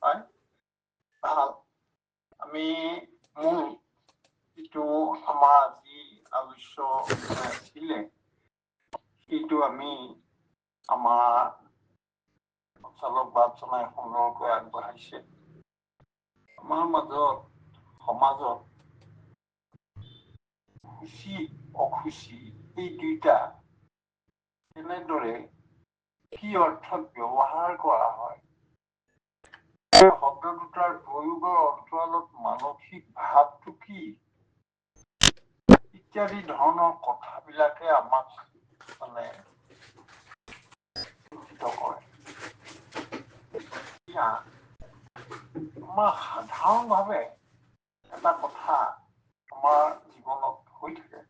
হয় ভাল আমি মূল যিটো আমাৰ আজি আলোচ্য আছিলে সেইটো আমি আমাৰ সঞ্চালক বাবজনাই সুন্দৰকৈ আগবঢ়াইছে আমাৰ মাজত সমাজত খুচি অখুচি এই দুইটা কেনেদৰে কি অৰ্থত ব্যৱহাৰ কৰা হয় শব্দ দুটাৰ প্ৰয়োগৰ অন্তৰালত মানসিক ভাৱটো কি ইত্যাদি ধৰণৰ কথাবিলাকে আমাক মানে সূচিত কৰে এতিয়া আমাৰ সাধাৰণভাৱে এটা কথা আমাৰ জীৱনত হৈ থাকে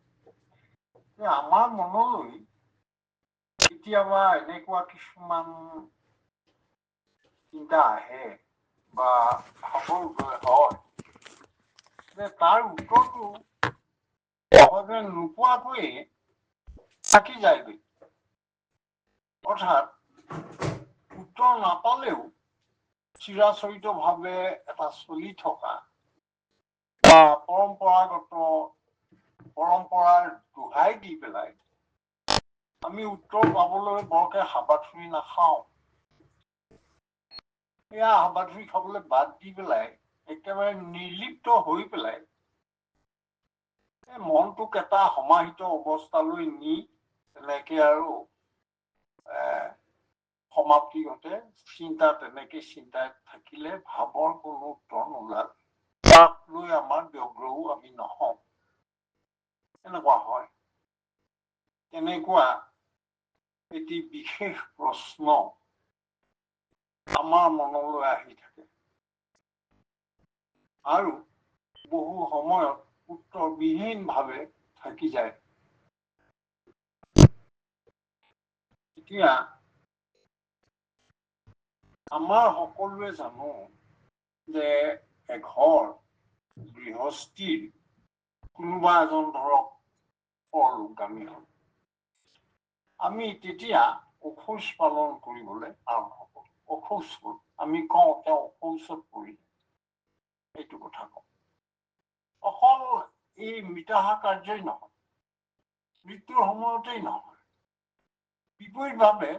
যে আমাৰ মনলৈ কেতিয়াবা এনেকুৱা কিছুমান চিন্তা আহে বা ভাবৰ উদয় হয় যে তাৰ উত্তৰটো সহজে নোপোৱাকৈয়ে থাকি যায়গৈ অৰ্থাৎ উত্তৰ নাপালেও চিৰাচৰিতভাৱে এটা চলি থকা বা পৰম্পৰাৰ দোহাই দি পেলাই আমি উত্তৰ পাবলৈ বৰকে হাবাথুৰি নাখাওঁ এয়া হাবাথুৰি খাবলৈ বাদ দি পেলাই একেবাৰে নিৰ্লিপ্ত হৈ পেলাই মনটোক এটা সমাহিত অৱস্থালৈ নি তেনেকে আৰু সমাপ্তি ঘটে চিন্তা তেনেকে চিন্তাই থাকিলে ভাৱৰ কোনো উত্তৰ নোলাল তাক লৈ আমাৰ ব্যগ্ৰও আমি নহওঁ এনেকুৱা হয় তেনেকুৱা এটি বিশেষ প্ৰশ্ন আমাৰ মনলৈ আহি থাকে আৰু বহু সময়ত উত্তৰবিহীনভাৱে থাকি যায় এতিয়া আমাৰ সকলোৱে জানো যে এঘৰ গৃহস্থীৰ কোনোবা এজন ধৰক পৰলোকগামী হ'ল আমি তেতিয়া অখোজ পালন কৰিবলৈ আৰম্ভ কৰোঁ অখোজ কৰোঁ আমি কওঁ তেওঁ অখৌচত পৰিলে এইটো কথা কওঁ অকল এই মৃতাহা কাৰ্যই নহয় মৃত্যুৰ সময়তেই নহয় বিপৰীতভাৱে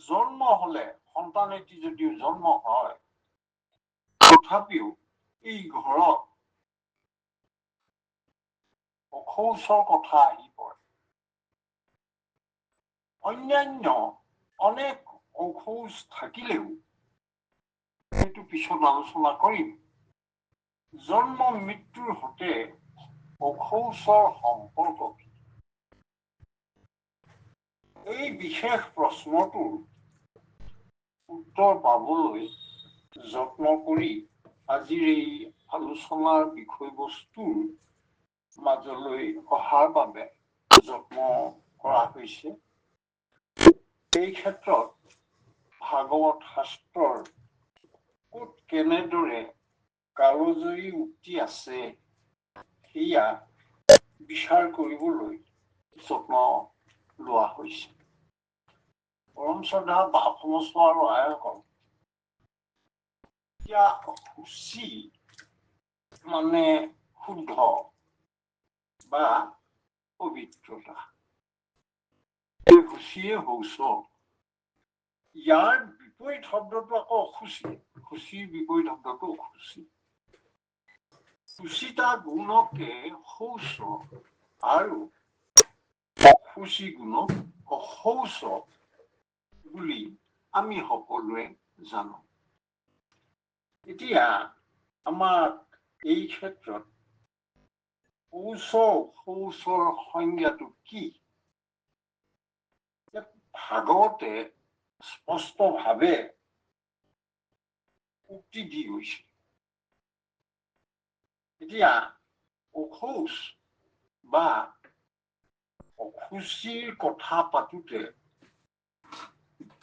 জন্ম হলে সন্তান এটি যদিও জন্ম হয় তথাপিও এই ঘৰত অখৌচৰ কথা আহি পৰে অন্যান্য অনেক অখৌচ থাকিলেও সেইটো পিছত আলোচনা কৰিম জন্ম মৃত্যুৰ সৈতে অখৌচৰ সম্পৰ্ক কি এই বিশেষ প্ৰশ্নটোৰ উত্তৰ পাবলৈ যত্ন কৰি আজিৰ এই আলোচনাৰ বিষয়বস্তুৰ মাজলৈ অহাৰ বাবে যত্ন কৰা হৈছে এই ক্ষেত্ৰত ভাগৱত শাস্ত্ৰৰ ক'ত কেনেদৰে কালজয়ী উক্তি আছে সেয়া বিচাৰ কৰিবলৈ যত্ন লোৱা হৈছে পৰম শ্ৰদ্ধা বাপ সমস্ত আৰু আইসকল এতিয়া শুচি মানে শুদ্ধ বা পবিত্ৰতা এই শুচিয়ে শৌচ ইয়াৰ বিপৰীত শব্দটো আকৌ অশুচি শুচিৰ বিপৰীত শব্দটো অশুচি শুচিতা গুণকে শৌচ আৰু অশুচি গুণক অশৌচ বুলি আমি সকলোৱে জানো এতিয়া আমাক এই ক্ষেত্ৰত শৌচৰ সংজ্ঞাটো কি ভাগৱতে স্পষ্টভাৱে উক্তি দি গৈছে এতিয়া অশৌচ বা অশুচিৰ কথা পাতোতে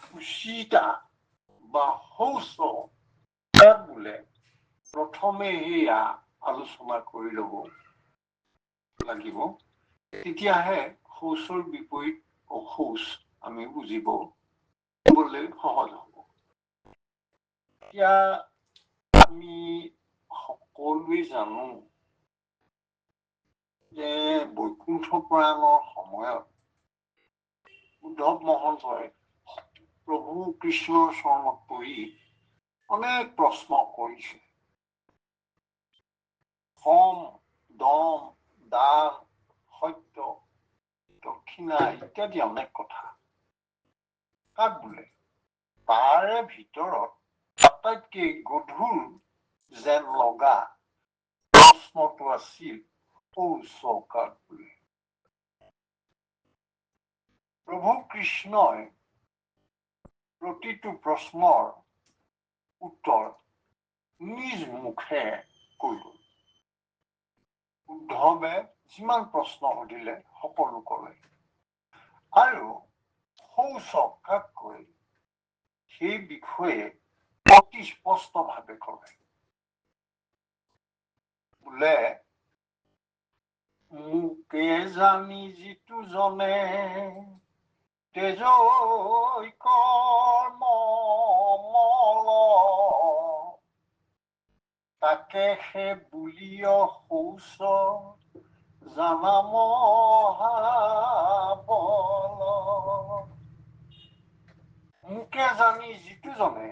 শুচিতা বা শৌচ তাক বোলে প্ৰথমে সেয়া আলোচনা কৰি ল'ব লাগিব তেতিয়াহে শৌচৰ বিপৰীত অশৌচ আমি বুজিবলৈ সহজ হ'ব এতিয়া আমি সকলোৱে জানো যে বৈকুণ্ঠ প্ৰয়াণৰ সময়ত উদ্ধৱ মহন্তই প্ৰভু কৃষ্ণৰ চৰণত পৰি অনেক প্ৰশ্ন কৰিছে। সম, দম, দান, সত্য, দক্ষিণা ইত্যাদি অনেক কথা। কাক বোলে তাৰে ভিতৰত আটাইতকৈ গধুৰ যেন লগা প্ৰশ্নটো আছিল শৌচকাক বোলে। প্ৰভু কৃষ্ণই প্ৰতিটো প্ৰশ্নৰ উত্তৰ নিজ মুখে কৈ গল। উদ্ধৱে যিমান প্ৰশ্ন সুধিলে সকলো ক'লে আৰু শৌচক কাক কয় সেই বিষয়ে অতি স্পষ্টভাৱে ক'লে। বোলে মোকে জানি যিটো জনে তেজৈ কৰ্ম মল তাকে সে বুলিয় শৌচ জানা মহাবল। মোকে জানি যিটো জনে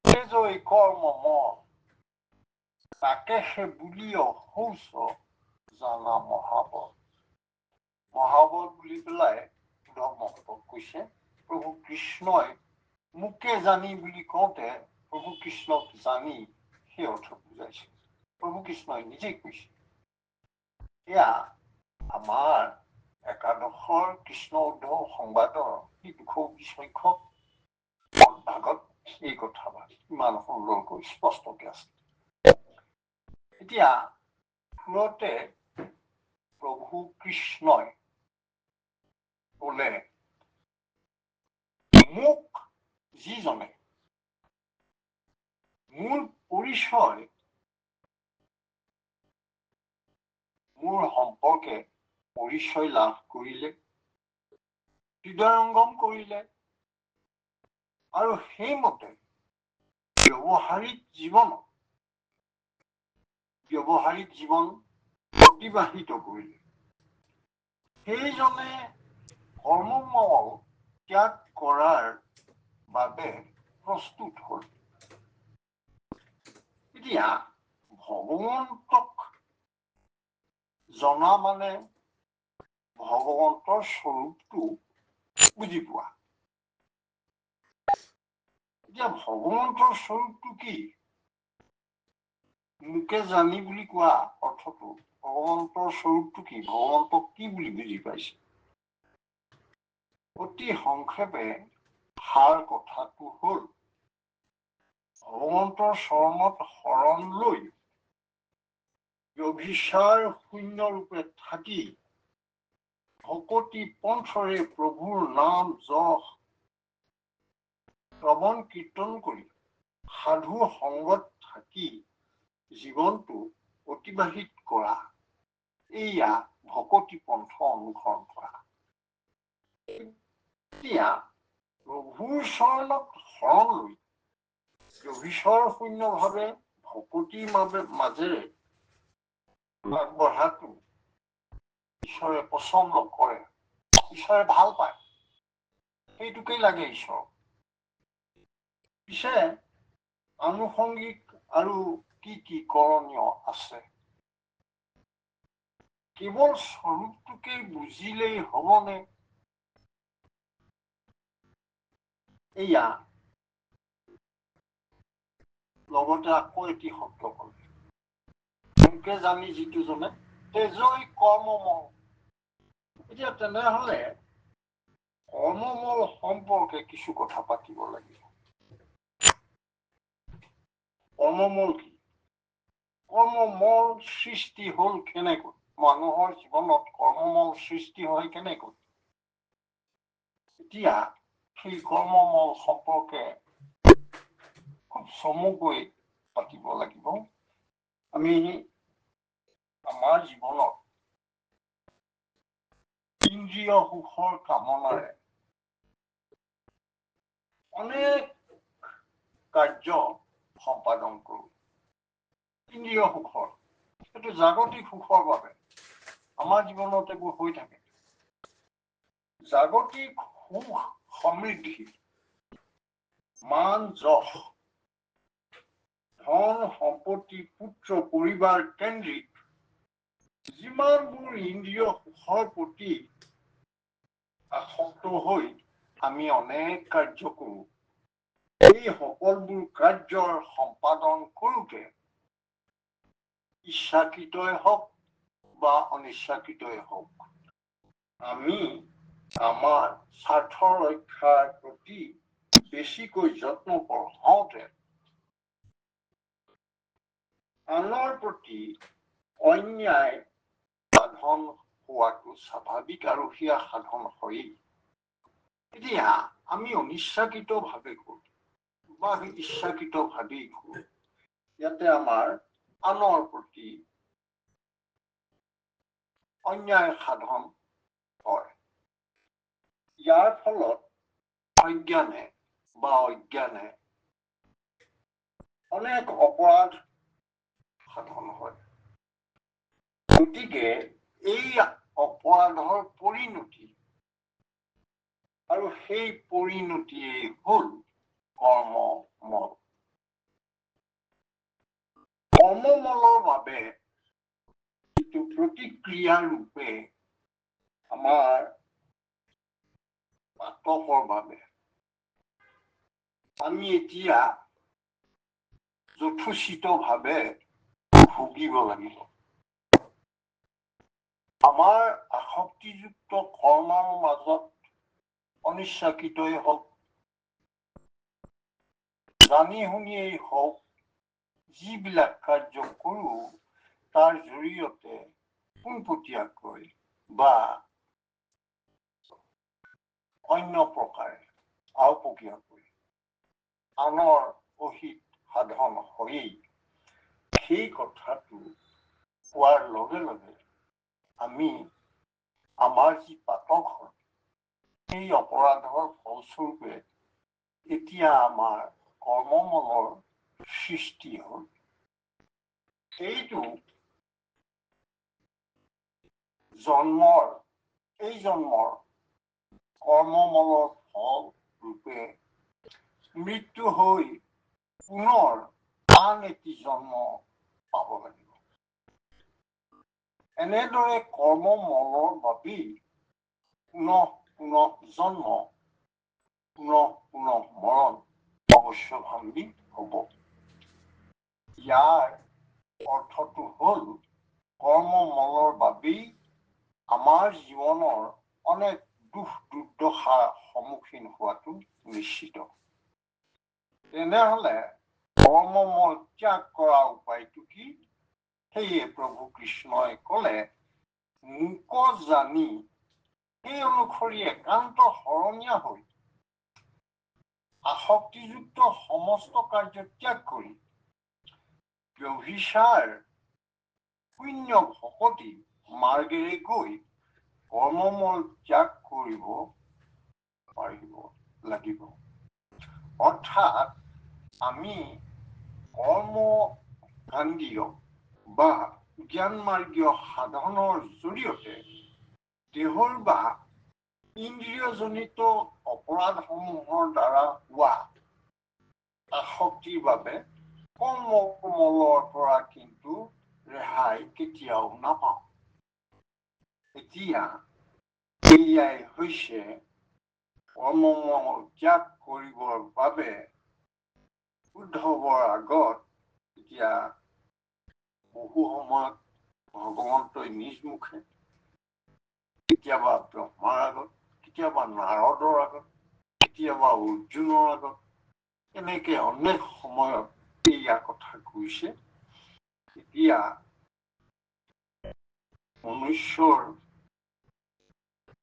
তেজৈ কৰ্ম মল তাকে সে বুলিয় শৌচ জানা মহাবল। মহাবল বুলি পেলাই উদ্ধৱ মহন্তক কৈছে। প্ৰভু কৃষ্ণই মোকে জানি বুলি কওঁতে প্ৰভু কৃষ্ণক জানি সেই অৰ্থ বুজাইছে। প্ৰভু কৃষ্ণই নিজেই কৈছে। এয়া আমাৰ একাদশৰ কৃষ্ণ উদ্ধৱ সংবাদৰ 220 সংখ্যক ভাগত এই কথা ইমান সুন্দৰকৈ স্পষ্টকে আছে। এতিয়া ফুলতে প্ৰভু কৃষ্ণই বোলে মোক যিজনে মোৰ পৰিচয় মোৰ সম্পৰ্কে পৰিচয় লাভ কৰিলে, হৃদয়ংগম কৰিলে আৰু সেইমতে ব্যৱহাৰিক জীৱন অতিবাহিত কৰিলে, সেইজনে কৰ্মমল ত্যাগ কৰাৰ বাবে প্ৰস্তুত হ'ল। এতিয়া ভগৱন্তক জনা মানে ভগৱন্তৰ স্বৰূপটো বুজি পোৱা। এতিয়া ভগৱন্তৰ স্বৰূপটো কি? মোকে জানি বুলি কোৱা অৰ্থটো ভগৱন্তৰ স্বৰূপটো কি, ভগৱন্তক কি বুলি বুজি পাইছে? অতি সংক্ষেপে সাৰ কথাটো হ'ল ভগৱন্তৰ চৰণত শৰণ লৈ ব্যভিচাৰ শূন্য ৰূপে থাকি ভকতি পন্থৰে প্ৰভুৰ নাম যশ শ্ৰৱণ কীৰ্তন কৰি সাধু সংগত থাকি জীৱনটো অতিবাহিত কৰা, এয়া ভকতি পন্থ অনুসৰণ কৰা। এতিয়া প্ৰভুৰ চৰণত শৰণ লৈ ব্যভিচাৰ শূন্যভাৱে ভকতিৰ মাজেৰে আগবঢ়াটো ঈশ্বৰে পচন্দ কৰে, ঈশ্বৰে ভাল পায়, সেইটোকেই লাগে ঈশ্বৰক। পিছে আনুষংগিক আৰু কি কি কৰণীয় আছে? কেৱল স্বৰূপটোকে বুজিলেই হ'বনে? এয়া লগতে আকৌ এটি শব্দ ক'লে, মোকে জানি যিটো জনে তেজৈ কৰ্মমল। এতিয়া তেনেহলে কৰ্মমল সম্পৰ্কে কিছু কথা পাতিব লাগিব। কৰ্মমল কি? কৰ্মমল সৃষ্টি হ'ল কেনেকৈ? মানুহৰ জীৱনত কৰ্মমল সৃষ্টি হয় কেনেকৈ? এতিয়া সেই কৰ্মমল সম্পৰ্কে খুব চমুকৈ পাতিব লাগিব। আমি আমাৰ জীৱনত ইন্দ্ৰিয় সুখৰ কামনাৰে অনেক কাৰ্য সম্পাদন কৰোঁ। ইন্দ্ৰিয় সুখৰ, সেইটো জাগতিক সুখৰ বাবে আমাৰ জীৱনত এইবোৰ হৈ থাকে। জাগতিক সুখ সমৃদ্ধি, মান যশ, ধন সম্পত্তি, পুত্ৰ পৰিবাৰ কেন্দ্ৰিক যিমানবোৰ ইন্দ্ৰিয় সুখৰ প্ৰতি আসক্ত হৈ আমি অনেক কাৰ্য কৰোঁ, এই সকলোবোৰ কাৰ্যৰ সম্পাদন কৰোঁতে ইচ্ছাকৃতই হওক বা অনিচ্ছাকৃতই হওক, আমি আমাৰ স্বাৰ্থ ৰক্ষাৰ প্ৰতি বেছিকৈ যত্ন হওঁতে আনৰ প্ৰতি অন্যায় সাধন হোৱাটো স্বাভাৱিক আৰু সেয়া সাধন হয়েই। এতিয়া আমি অনিচ্ছাকৃতভাৱে কৰোঁ বা ইচ্ছাকৃতভাৱেই কৰোঁ, ইয়াতে আমাৰ আনৰ প্ৰতি অন্যায় সাধন হয়। ইয়াৰ ফলত অজ্ঞানে বা অজ্ঞানে অনেক অপৰাধ সাধন হয়। গতিকে এই অপৰাধৰ পৰিণতি আৰু সেই পৰিণতিয়েই হ'ল কৰ্মমল। কৰ্মমলৰ বাবে যিটো প্ৰতিক্ৰিয়া ৰূপে আমাৰ পাতকৰ বাবে আমি এতিয়া যথোচিতভাৱে ভুগিব লাগিব। আমাৰ আসক্তিযুক্ত কৰ্মৰ মাজত অনিচ্ছাকৃতই হওক, জানি শুনিয়েই হওক, যিবিলাক কাৰ্য কৰোঁ তাৰ জৰিয়তে পোনপটীয়াকৈ বা অন্য প্ৰকাৰে আওপকীয়াকৈ আনৰ অহিত সাধন হয়েই, সেই কথাটো কোৱাৰ লগে লগে আমি আমাৰ যি পাতক হয়, সেই অপৰাধৰ ফলস্বৰূপে এতিয়া আমাৰ কৰ্মমলৰ সৃষ্টি হ'ল। এইটো এই জন্মৰ কৰ্মমলৰ ফল ৰূপে মৃত্যু হৈ পুনৰ আন এটি জন্ম পাব লাগিব। এনেদৰে কৰ্মমলৰ বাবেই পুনঃ পুনঃ জন্ম, পুনঃ পুনঃ মৰণ অৱশ্যভাম্বী হ'ব। ইয়াৰ অৰ্থটো হ'ল কৰ্মমলৰ বাবেই আমাৰ জীৱনৰ অনেক দুখ দুৰ্দশাৰ সন্মুখীন হোৱাটো নিশ্চিত। তেনেহলে কৰ্মমল ত্যাগ কৰা উপায়টো কি? সেয়ে প্ৰভু কৃষ্ণই ক'লে, মোক জানি সেই অনুসৰি একান্ত শৰণীয়া হৈ আসক্তিযুক্ত সমস্ত কাৰ্য ত্যাগ কৰি ব্যভিচাৰ শূন্য ভকতি মাৰ্গেৰে গৈ কৰ্মমল ত্যাগ কৰিব পাৰিব লাগিব। অৰ্থাৎ আমি কৰ্মকাণ্ডীয় বা জ্ঞান মাৰ্গীয় সাধনৰ জৰিয়তে দেহৰ বা ইন্দ্ৰিয়জনিত অপৰাধসমূহৰ দ্বাৰা হোৱা আসক্তিৰ বাবে কৰ্মমলৰ পৰা কিন্তু ৰেহাই কেতিয়াও নাপাওঁ। এতিয়া এয়াই হৈছে কৰ্মমল ত্যাগ কৰিবৰ বাবে উদ্ধৱৰ আগত এতিয়া বহু সময়ত ভগৱন্তই নিজ মুখে, কেতিয়াবা ব্ৰহ্মাৰ আগত, কেতিয়াবা নাৰদৰ আগত, কেতিয়াবা অৰ্জুনৰ আগত, এনেকে অনেক সময়ত এয়া কথা কৈছে। এতিয়া মনুষ্যৰ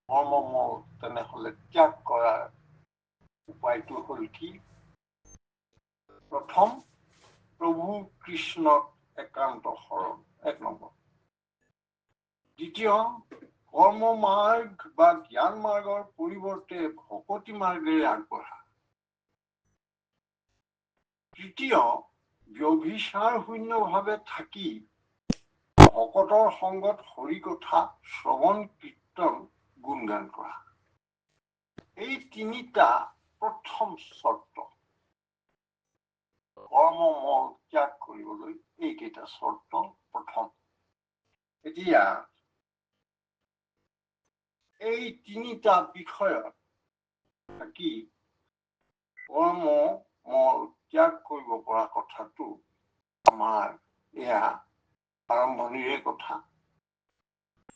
কৰ্মমল তেনেহলে ত্যাগ কৰাৰ উপায়টো হ'ল কি? প্ৰথম, প্ৰভু কৃষ্ণক একান্ত শৰণ, 1 নম্বৰ। দ্বিতীয়, কৰ্ম মাৰ্গ বা জ্ঞান মাৰ্গৰ পৰিৱৰ্তে ভকতি মাৰ্গেৰে আগবঢ়া। তৃতীয়, ব্যভিচাৰ শূন্যভাৱে থাকি ভকতৰ সংগত হৰি কথা শ্ৰৱণ কীৰ্তন গুণগান কৰা। এই তিনিটা প্ৰথম চৰ্ত। কৰ্ম মল ত্যাগ কৰিবলৈ এইকেইটা চৰ্ত প্ৰথম। এতিয়া এই তিনিটা বিষয়ত থাকি কৰ্ম মল ত্যাগ কৰিব পৰা কথাটো আমাৰ এয়া আৰম্ভণিৰে কথা।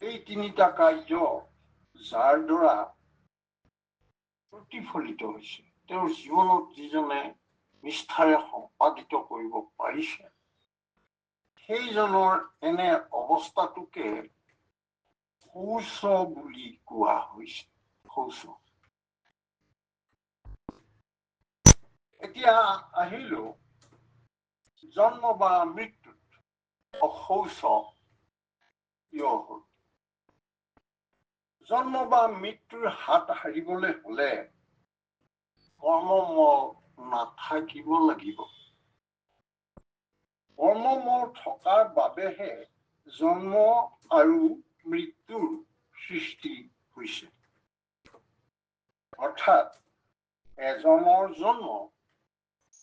এই তিনিটা কাৰ্য যাৰ দ্বাৰা প্ৰতিফলিত হৈছে, তেওঁৰ জীৱনত যিজনে নিষ্ঠাৰে সম্পাদিত কৰিব পাৰিছে, সেইজনৰ এনে অৱস্থাটোকে শৌচ বুলি কোৱা হৈছে। শৌচ। এতিয়া আহিলো জন্ম বা মৃত্যুত অশৌচ কিয় হ'ল। জন্ম বা মৃত্যুৰ হাত সাৰিবলৈ হলে কৰ্মমল নাথাকিব লাগিব। কৰ্মমল থকাৰ বাবেহে জন্ম আৰু মৃত্যুৰ সৃষ্টি হৈছে। অৰ্থাৎ এজনৰ জন্ম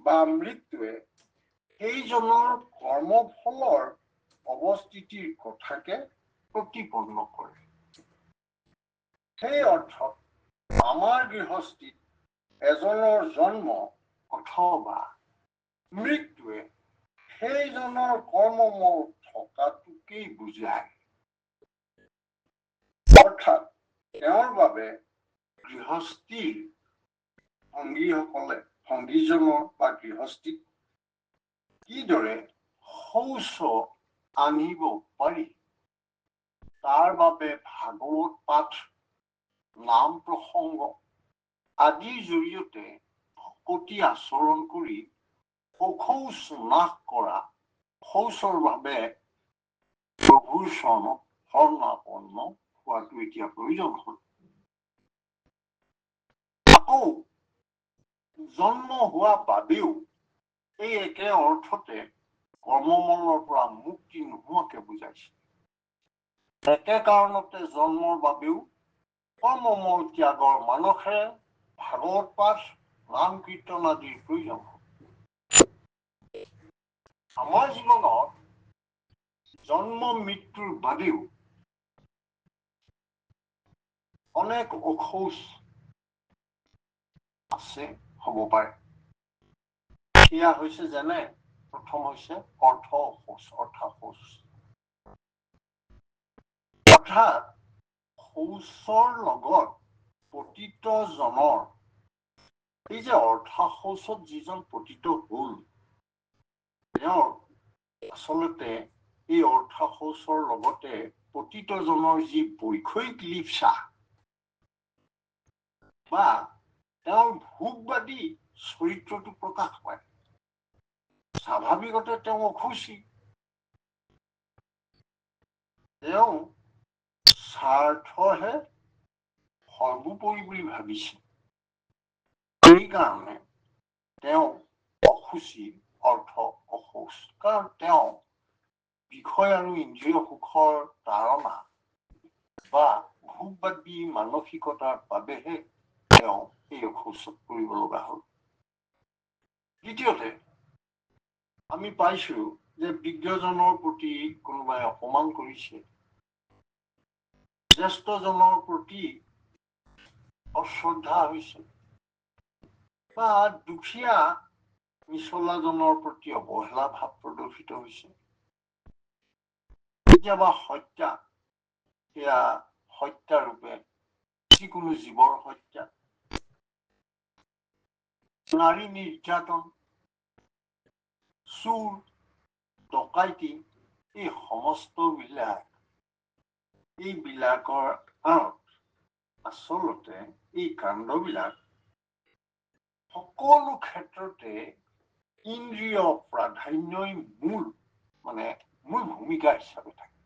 বা মৃত্যুৱে সেইজনৰ কৰ্মফলৰ অৱস্থিতিৰ কথাকে প্ৰতিপন্ন কৰে। সেই অৰ্থত আমাৰ গৃহস্থিত এজনৰ জন্ম অথবা মৃত্যুৱে সেইজনৰ কৰ্মমল থকাটোকেই বুজায়। অৰ্থাৎ তেওঁৰ বাবে গৃহস্থীৰ সংগীজনৰ বা গৃহস্থীত কিদৰে শৌচ আনিব পাৰি, তাৰ বাবে ভাগৱত পাঠ, নাম প্ৰসংগ আদিৰ জৰিয়তে ভকতি আচৰণ কৰি অশৌচ নাশ কৰা, শৌচৰ বাবে প্ৰভুৰ চৰণত শৰণাপন্ন হোৱাটো এতিয়া প্ৰয়োজন হ'ল। আকৌ জন্ম হোৱা বাবেও এই একে অৰ্থতে কৰ্মমলৰ পৰা মুক্তি নোহোৱাকে বুজাইছে। একে কাৰণতে জন্মৰ বাবেও কৰ্মমল ত্যাগৰ মানসেৰে ভাগৱত পাঠ, নাম কীৰ্তন আদিৰ প্ৰয়োজন হ'ল। আমাৰ জীৱনত জন্ম মৃত্যুৰ বাদেও অনেক অশৌচ আছে, হ'ব পাৰে। সেয়া হৈছে যেনে প্ৰথম হৈছে অৰ্থ অশৌচ, অৰ্থাশৌচ। অৰ্থাৎ শৌচৰ লগত পতিত জনৰ, এই যে অৰ্থাশৌচত যিজন পতিত হ'ল, তেওঁৰ আচলতে এই অৰ্থাশৌচৰ লগতে পতিত জনৰ যি বৈষয়িক লিপ্সা বা তেওঁৰ ভোগবাদী চৰিত্ৰটো প্ৰকাশ পায়। স্বাভাৱিকতে তেওঁ অখুচি। তেওঁ স্বাৰ্থহে সৰ্বোপৰি বুলি ভাবিছে। সেইকাৰণে তেওঁ অখুচি, অৰ্থ অশৌচ। কাৰণ তেওঁ বিষয় আৰু ইন্দ্ৰিয় সুখৰ তাৰণা বা ভোগবাদী মানসিকতাৰ বাবেহে তেওঁ এই অশৌচত পৰিব লগা হ'ল। দ্বিতীয়তে আমি পাইছো যে বিজ্ঞজনৰ প্ৰতি কোনোবাই অপমান কৰিছে, জ্যেষ্ঠজনৰ প্ৰতি অশ্ৰদ্ধা হৈছে, বা দুখীয়া নিচলাজনৰ প্ৰতি অৱহেলা ভাৱ প্ৰদৰ্শিত হৈছে। কেতিয়াবা হত্যা, সেয়া হত্যাৰূপে যিকোনো জীৱৰ হত্যা, নাৰী নিৰ্যাতন, চুৰ, ডকাইতি, এই এইবিলাকৰ আচলতে এই কাণ্ডবিলাক সকলো ক্ষেত্ৰতে ইন্দ্ৰিয় প্ৰাধান্যই মূল ভূমিকা হিচাপে থাকে।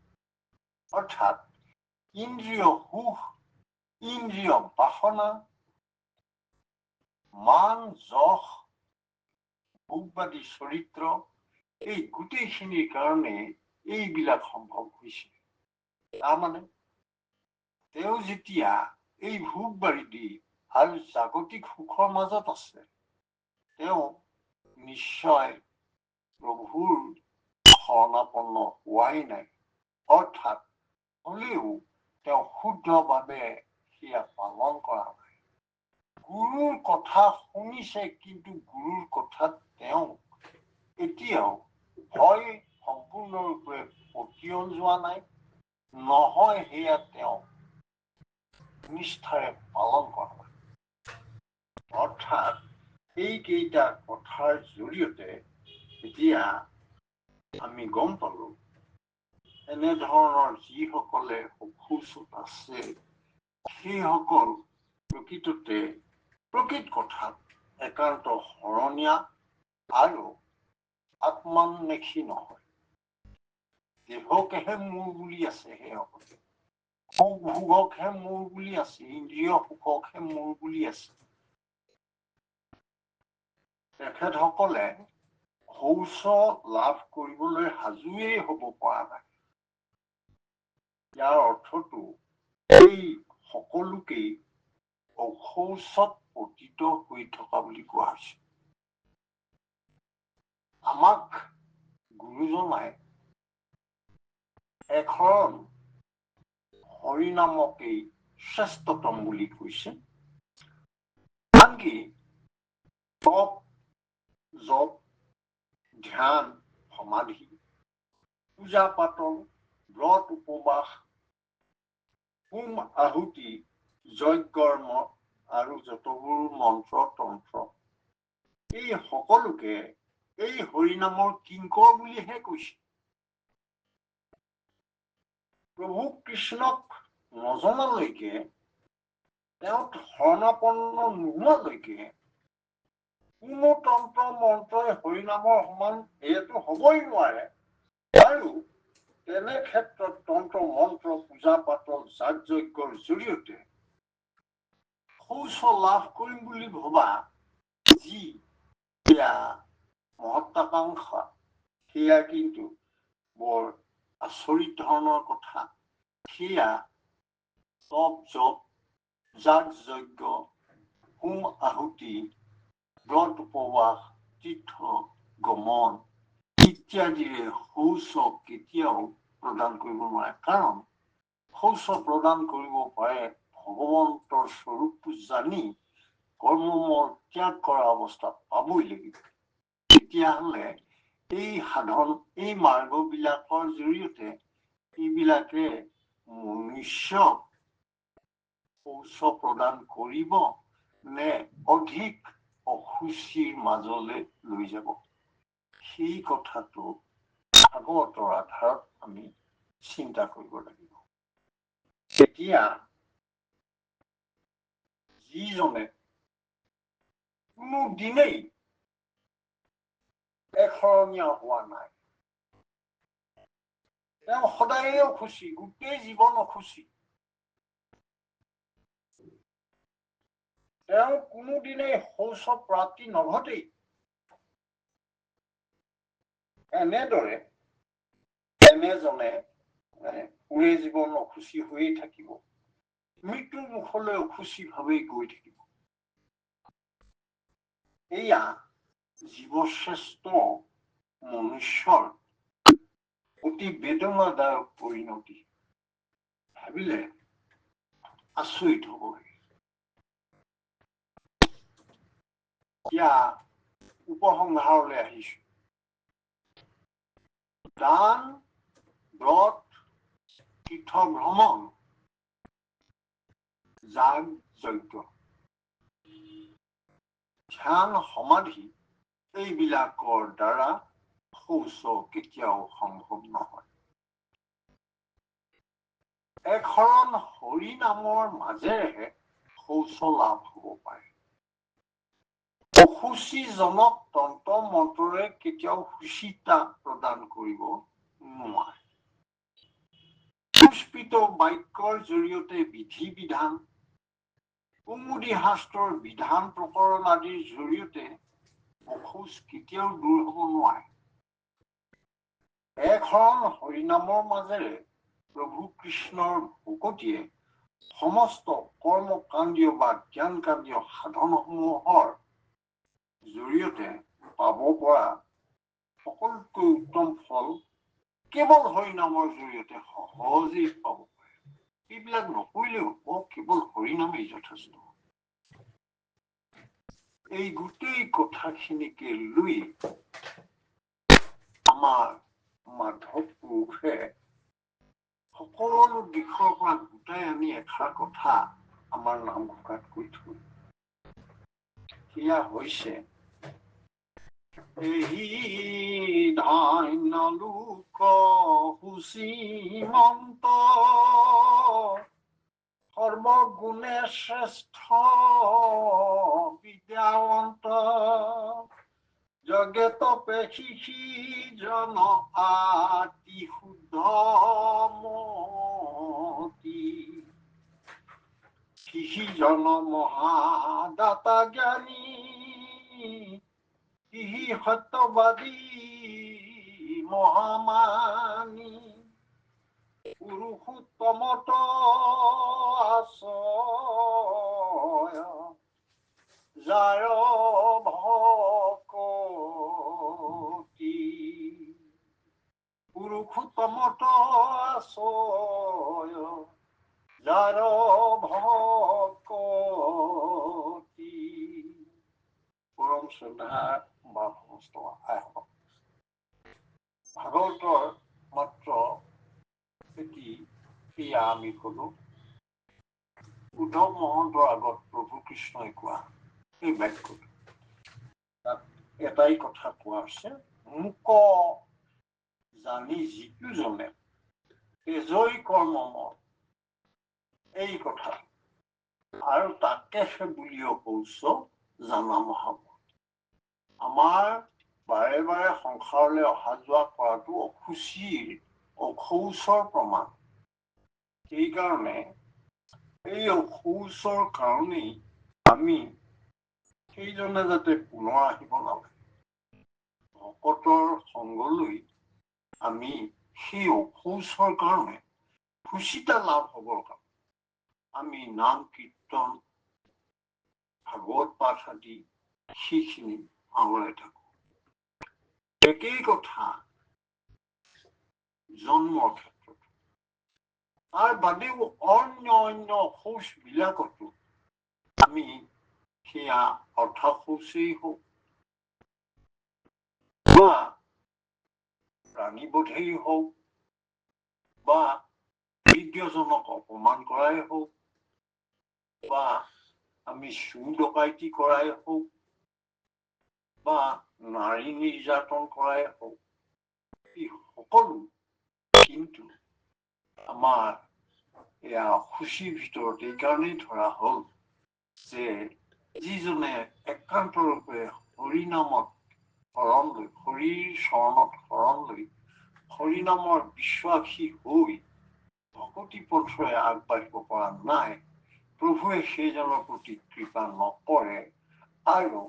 অৰ্থাৎ ইন্দ্ৰিয় সুখ, ইন্দ্ৰিয় বাসনা, মান যশ, ভোগবাদী চৰিত্ৰ, এই গোটেইখিনিৰ কাৰণে এইবিলাক সম্ভৱ হৈছে। তাৰমানে তেওঁ যেতিয়া এই ভোগ বাৰী দি আৰু জাগতিক সুখৰ মাজত আছে, তেওঁ নিশ্চয় প্ৰভুৰ শৰণাপন্ন হোৱাই নাই, অৰ্থাৎ হলেও তেওঁ শুদ্ধভাৱে সেয়া পালন কৰা নাই। গুৰুৰ কথা শুনিছে, কিন্তু গুৰুৰ কথাত তেওঁ এতিয়াও হয় সম্পূৰ্ণৰূপে পতিয়ন যোৱা নাই, নহয় সেয়া তেওঁ নিষ্ঠাৰে পালন কৰা নাই। অৰ্থাৎ এইকেইটা কথাৰ জৰিয়তে এতিয়া আমি গম পালো, এনেধৰণৰ যিসকলে অসুস্থ আছে সেইসকল প্ৰকৃততে প্ৰকৃত কথাত একান্ত শৰণীয়া আৰু আত্মান্বেষী নহয়। দেহকেহে মোৰ বুলি আছে সেইসকলে, সুখ ভোগকহে মোৰ বুলি আছে, ইন্দ্ৰিয় সুখকহে মোৰ বুলি আছে। তেখেতসকলে শৌচ লাভ কৰিবলৈ সাজুৱেই হ'ব পৰা নাই। ইয়াৰ অৰ্থটো এই সকলোকেই অশৌচত পতিত হৈ থকা বুলি কোৱা হৈছে। আমাক গুৰুজনাই এখন হৰিনামকেই শ্ৰেষ্ঠতম বুলি কৈছে। আনকি তপ, জপ, ধ্যান, সমাধি, পূজা পাতল, ব্ৰত উপবাস, হোম আহুতি, যজ্ঞৰ্ম আৰু যতবোৰ মন্ত্ৰ তন্ত্ৰ, এই সকলোকে এই হৰিনামৰ কিংকৰ বুলিহে কৈছে। প্ৰভু কৃষ্ণক নজনালৈকে, তেওঁক শৰণাপন্ন নোহোৱালৈকে কোনো তন্ত্ৰ মন্ত্ৰই হৰিনামৰ সমান এইটো হবই নোৱাৰে। আৰু তেনে ক্ষেত্ৰত তন্ত্ৰ মন্ত্ৰ, পূজা পাতল, যাগ যজ্ঞৰ জৰিয়তে শৌচ লাভ কৰিম বুলি ভবা যি সেয়া মহত্বাকাংক্ষা, সেয়া কিন্তু বৰ আচৰিত ধৰণৰ কথা। সেয়া তপ জপ, যাগ যজ্ঞ, হোম আহুতি, ব্ৰত উপবাস, তীৰ্থ গমন ইত্যাদিৰে শৌচ কেতিয়াও প্ৰদান কৰিব নোৱাৰে। কাৰণ শৌচ প্ৰদান কৰিব পাৰে ভগৱন্তৰ স্বৰূপটো জানি কৰ্মমৰ ত্যাগ কৰা অৱস্থাত পাবই লাগিব। তেতিয়াহলে এই সাধন, এই মাৰ্গবিলাকৰ জৰিয়তে এইবিলাকে মনুষ্যক শৌচ প্ৰদান কৰিব নে অধিক অসুচিৰ মাজলৈ লৈ যাব, সেই কথাটো ভাগৱতৰ আধাৰত আমি চিন্তা কৰিব লাগিব। এতিয়া যিজনে কোনো দিনেই এশৰণীয়া হোৱা নাই, তেওঁ সদায়ে অসুচী, গোটেই জীৱন অসুচী। তেওঁ কোনোদিনেই শৌচ প্ৰাপ্তি নঘটেই। এনেদৰে এনেজনে পুৰে জীৱন অসুচী হৈয়ে থাকিব, মৃত্যুৰ মুখলৈ অসুচী ভাৱেই গৈ থাকিব। এয়া জীৱশ্ৰেষ্ঠ মনুষ্যৰ অতি বেদনাদায়ক পৰিণতি। ভাবিলে আচৰিত হব। এতিয়া উপসংহাৰলৈ আহিছো। দান, ব্ৰত, তীৰ্থ ভ্ৰমণ, যাগ যজ্ঞ, ধ্যান সমাধি, এইবিলাকৰ দ্বাৰা শৌচ কেতিয়াও সম্ভৱ নহয়। এশৰণ হৰি নামৰ মাজেৰেহে শৌচ লাভ হব পাৰে। অসুচিজনক তন্ত্ৰ মন্ত্ৰৰে কেতিয়াও সুচিতা প্ৰদান কৰিব নোৱাৰে। পুষ্পিত বাক্যৰ জৰিয়তে বিধি বিধান, কুমুদী শাস্ত্ৰৰ বিধান প্ৰকৰণ আদিৰ জৰিয়তে অসুচ কেতিয়াও দূৰ হব নোৱাৰে। এখন হৰিনামৰ মাজেৰে প্ৰভু কৃষ্ণৰ ভকতিয়ে সমস্ত কৰ্মকাণ্ডীয় বা জ্ঞানকাণ্ডীয় সাধনসমূহৰ জৰিয়তে পাব পৰা সকলোতকৈ উত্তম ফল কেৱল হৰিনামৰ জৰিয়তে সহজেই পাব পাৰে। এইবিলাক নকৰিলেও হ'ব, কেৱল হৰিনামেই যথেষ্ট। এই গোটেই কথাখিনিকে লৈ আমাৰ মাধৱ পুৰুষে সকলো দিশৰ পৰা গোটাই আনি এষাৰ কথা আমাৰ নামঘোষাত কৈ থৈ, সেয়া হৈছে এই ধান্য লোক সূচীমন্ত সৰ্বগুণে শ্ৰেষ্ঠ বিদ্যাৱন্ত যজ্ঞ তপে জন আতি শুদ্ধ মতি জন মহাদাতা জ্ঞানী সত্যবাদী মহামানী পুৰুষোত্তমত আশ্ৰয় যাৰ ভকতি পুৰুষোত্তমত আশ্ৰয় যাৰ ভকতি। পৰম শ্ৰদ্ধা বা সমস্ত আইসকল, ভাগৱতৰ মাত্ৰ এটি সেয়া আমি কলো উদ্ধৱ মহন্তৰ আগত প্ৰভু কৃষ্ণই কোৱা এই বাক্যটো। তাত এটাই কথা কোৱা আছে, মোক জানি যিটো জনে তেজৈ কৰ্মমৰ, এই কথা আৰু তাকেহে বুলিও কৌছ জানা মহাব। আমাৰ বাৰে বাৰে সংসাৰলৈ অহা যোৱা কৰাটো অসুচিৰ অশৌচৰ প্ৰমাণ। সেইকাৰণে এই অশৌচৰ কাৰণেই আমি সেইজনে যাতে পুনৰ আহিব নালাগে, ভকতৰ সংগলৈ আমি সেই অশৌচৰ কাৰণে সুচিতা লাভ হ'বৰ কাৰণে আমি নাম কীৰ্তন ভাগৱত পাঠ আদি সেইখিনি আঙুৰাই থাকো। একেই কথা জন্মৰ ক্ষেত্ৰত, তাৰ বাদেও অন্য শৌচ বিলাকতো আমি সেয়া অৰ্থশৌচেই হওক বা প্ৰাণীবোধেই হওক বা বৃদ্ধজনক অপমান কৰাই হওক বা আমি চুৰ ডকাইতি কৰাই হওক বা নাৰী নিৰ্যাতন কৰাই হওক, এই সকলো কিন্তু আমাৰ এয়া অসুচিৰ ভিতৰত এই কাৰণেই ধৰা হ'ল যে যিজনে একান্তৰূপে হৰিনামত শৰণ লৈ, হৰিৰ চৰণত শৰণ লৈ হৰিনামৰ বিশ্বাসী হৈ ভকতি পথৰে আগবাঢ়িব পৰা নাই, প্ৰভুৱে সেইজনৰ প্ৰতি কৃপা নকৰে আৰু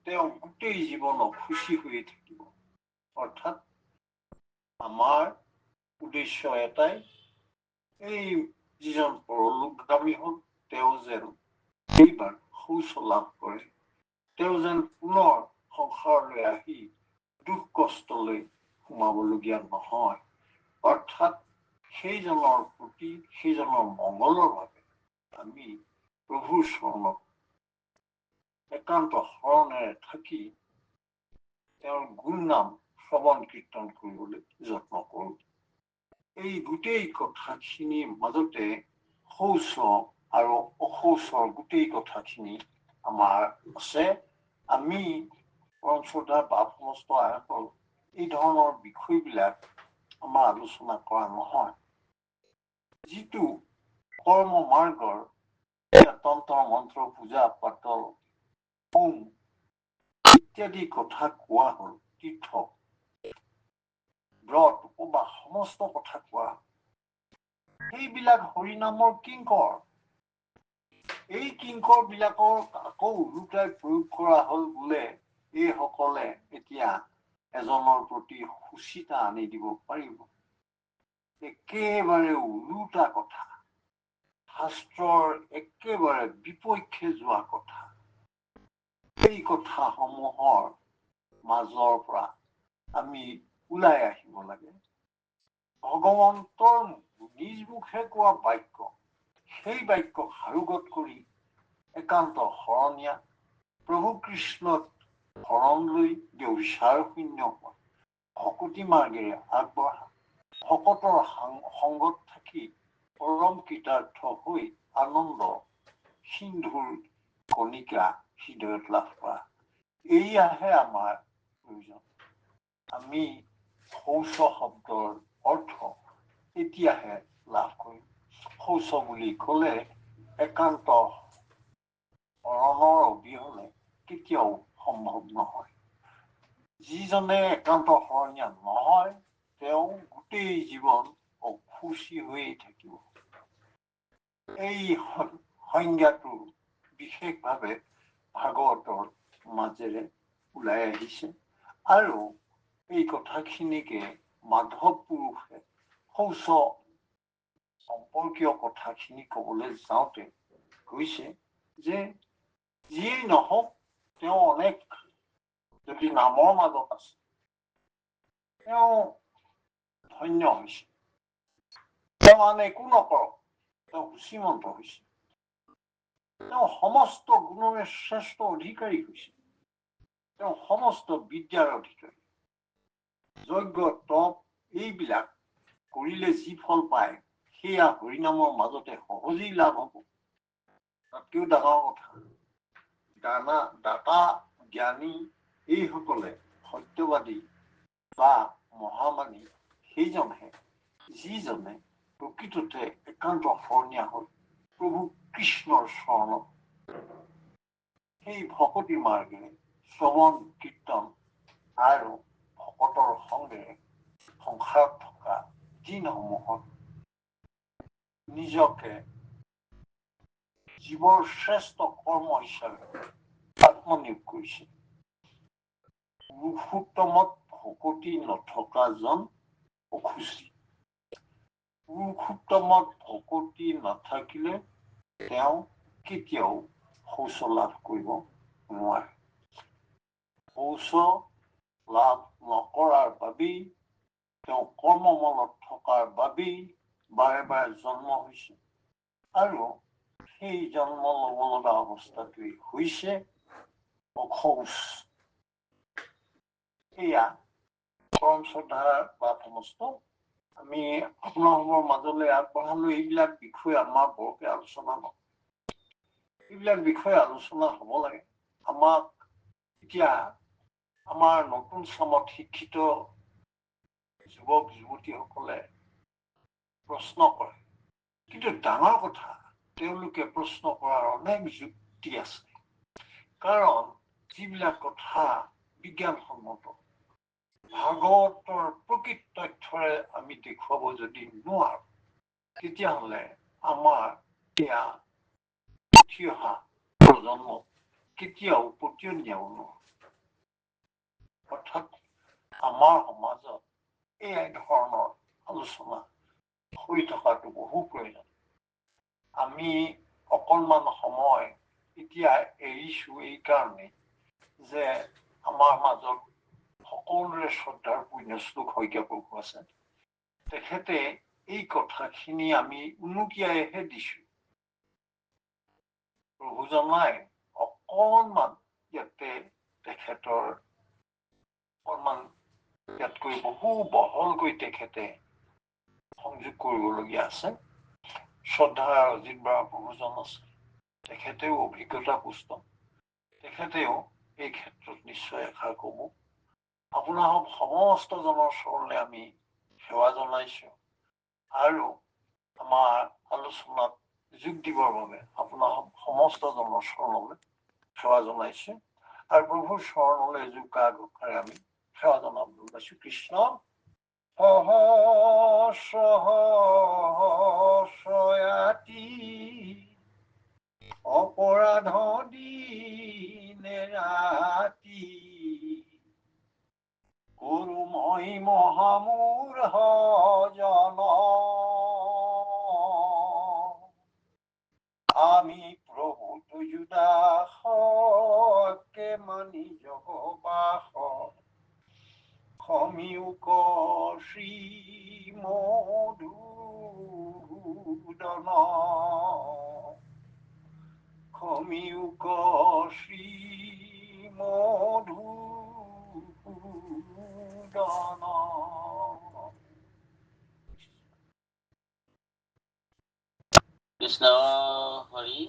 তেওঁ গোটেই জীৱনক খুচি হৈয়ে থাকিব। অৰ্থাৎ আমাৰ উদ্দেশ্য এটাই, এই যিজন পৰলোকগামী হ'ল তেওঁ যেন এইবাৰ শৌচ লাভ কৰে, তেওঁ যেন পুনৰ সংসাৰলৈ আহি দুখ কষ্টলৈ সোমাবলগীয়া নহয়। অৰ্থাৎ সেইজনৰ প্ৰতি, সেইজনৰ মংগলৰ বাবে আমি প্ৰভুৰ চৰণত একান্ত শৰণেৰে থাকি তেওঁৰ গুণ নাম শ্ৰৱণ কীৰ্তন কৰিবলৈ যত্ন কৰোঁ। এই গোটেই কথাখিনিৰ মাজতে শৌচ আৰু অশৌচৰ গোটেই কথাখিনি আমাৰ আছে। আমি পৰম শ্ৰদ্ধা বা সমস্ত আইসকল এই ধৰণৰ বিষয়বিলাক আমাৰ আলোচনা কৰা নহয়। যিটো কৰ্ম মাৰ্গৰ তন্ত্ৰ মন্ত্ৰ পূজা পাতল হোম ইত্যাদি কথা কোৱা হ'ল, তীৰ্থ ব্ৰত উপবাস সমস্ত কথা কোৱা, সেইবিলাক হৰিনামৰ কিংকৰ। এই কিংকৰ বিলাকৰ আকৌ ওলোটাই প্ৰয়োগ কৰা হ'ল বোলে এইসকলে এতিয়া এজনৰ প্ৰতি সুচিতা আনি দিব পাৰিব। একেবাৰে ওলোটা কথা, শাস্ত্ৰৰ একেবাৰে বিপক্ষে যোৱা কথা, এই কথাসমূহৰ মাজৰ পৰা আমি ওলাই আহিব লাগে। ভগৱন্তৰ নিজ মুখে কোৱা বাক্য, সেই বাক্য সাৰোগত কৰি একান্ত শৰণীয়া প্ৰভু কৃষ্ণক শৰণ লৈ ব্যভিচাৰ শূন্য হোৱা, ভকতি মাৰ্গেৰে আগবঢ়া, ভকতৰ সংগত থাকি পৰম কৃতাৰ্থ হৈ আনন্দ সিন্ধুৰ কণিকা হৃদয়ত লাভ কৰা, এয়াহে আমাৰ প্ৰয়োজন। আমি শৌচ শব্দৰ অৰ্থ এতিয়াহে লাভ কৰিম। শৌচ বুলি ক'লে একান্ত শৰণৰ অবিহনে কেতিয়াও সম্ভৱ নহয়। যিজনে একান্ত শৰণীয়া নহয়, তেওঁ গোটেই জীৱন অসুচী হৈয়ে থাকিব। এই সংজ্ঞাটো বিশেষভাৱে ভাগৱতৰ মাজেৰে ওলাই আহিছে আৰু এই কথাখিনিকে মাধৱ পুৰুষে শৌচ সম্পৰ্কীয় কথাখিনি ক'বলৈ যাওঁতে কৈছে যে যিয়েই নহওক তেওঁ অনেক যদি নামৰ মাজত আছে, তেওঁ ধন্য হৈছে। তেওঁ আন একো নকৰক, তেওঁ সূচীমন্ত হৈছে। তেওঁ সমস্ত গুণৰে শ্ৰেষ্ঠ অধিকাৰী হৈছে। তেওঁ সমস্ত বিদ্যাৰ অধিকাৰী। যজ্ঞ তপ এইবিলাক কৰিলে যি ফল পায়, সেয়া হৰিনামৰ মাজতে সহজেই লাভ হ'ব। তাতকৈও ডাঙৰ কথা, দাতা জ্ঞানী এইসকলে সত্যবাদী বা মহামানী সেইজনহে যিজনে প্ৰকৃততে একান্ত শৰণীয়া হ'ল প্ৰভু কৃষ্ণৰ চৰণত। সেই ভকতি মাৰ্গেৰে শ্ৰৱণ কীৰ্তন আৰু ভকতৰ সংগেৰে সংসাৰত থকা দিনসমূহত নিজকে জীৱৰ শ্ৰেষ্ঠ কৰ্ম হিচাপে আত্মনিয়োগ কৰিছে। পুৰুষোত্তমত ভকতি নথকা জন অসুচী। পুৰুষোত্তমত ভকতি নাথাকিলে তেওঁ কেতিয়াও শৌচ লাভ কৰিব নোৱাৰে। শৌচ লাভ নকৰাৰ বাবেই তেওঁ কৰ্মমলত থকাৰ বাবেই বাৰে বাৰে জন্ম হৈছে আৰু সেই জন্ম ল'ব লগা অৱস্থাটোৱেই হৈছে অশৌচ। এয়া পৰম শ্ৰদ্ধাৰ বাপ সমস্ত আমি আপোনালোকৰ মাজলৈ আগবঢ়ালো। এইবিলাক বিষয়ে আমাৰ বৰকে আলোচনা নহয়, এইবিলাক বিষয়ে আলোচনা হ'ব লাগে। আমাক এতিয়া আমাৰ নতুন চামত শিক্ষিত যুৱক যুৱতীসকলে প্ৰশ্ন কৰে, কিন্তু ডাঙৰ কথা তেওঁলোকে প্ৰশ্ন কৰাৰ অনেক যুক্তি আছে। কাৰণ যিবিলাক কথা বিজ্ঞানসন্মত, ভাগৱতৰ প্ৰকৃত তথ্যৰে আমি দেখুৱাব যদি নোৱাৰো, তেতিয়াহ'লে আমাৰ এয়া উঠি অহা প্ৰজন্ম কেতিয়াও পতিয়ন নহয়। অৰ্থাৎ আমাৰ সমাজত এই ধৰণৰ আলোচনা হৈ থকাটো বহু প্ৰয়োজন। আমি অকণমান সময় এতিয়া এৰিছো এই কাৰণে যে আমাৰ মাজত সকলোৰে শ্ৰদ্ধাৰ পুণ্যশ্লোক শইকীয়া প্ৰভু আছে। তেখেতে এই কথাখিনি আমি উনুকিয়াইহে দিছো। প্ৰভুজনাই অকণমান ইয়াতে তেখেতৰ অকণমান ইয়াতকৈ বহু বহলকৈ তেখেতে সংযোগ কৰিবলগীয়া আছে। শ্ৰদ্ধাৰ অজিত বৰা প্ৰভুজন আছে, তেখেতেও অভিজ্ঞতা পুষ্ট, তেখেতেও এই ক্ষেত্ৰত নিশ্চয় এষাৰ ক'ব। আপোনালোক সমস্তজনৰ চৰণে আমি সেৱা জনাইছো আৰু আমাৰ আলোচনাত যোগ দিবৰ বাবে আপোনালোক সমস্তজনৰ চৰণলৈ সেৱা জনাইছো আৰু প্ৰভুৰ চৰণলৈ জোকা ঘোষাৰে আমি সেৱা জনাবলৈ ওলাইছো। কৃষ্ণ সহস্ৰয়াতি অপৰাধ দিনে ৰাতি গুৰুময় মহামূৰ জন আমি প্ৰভু তুজুদাসকে মানি জগবাস সমীউক শ্ৰী মধুদন সমীউক শ্ৰী মধুদন। কৃষ্ণ হৰি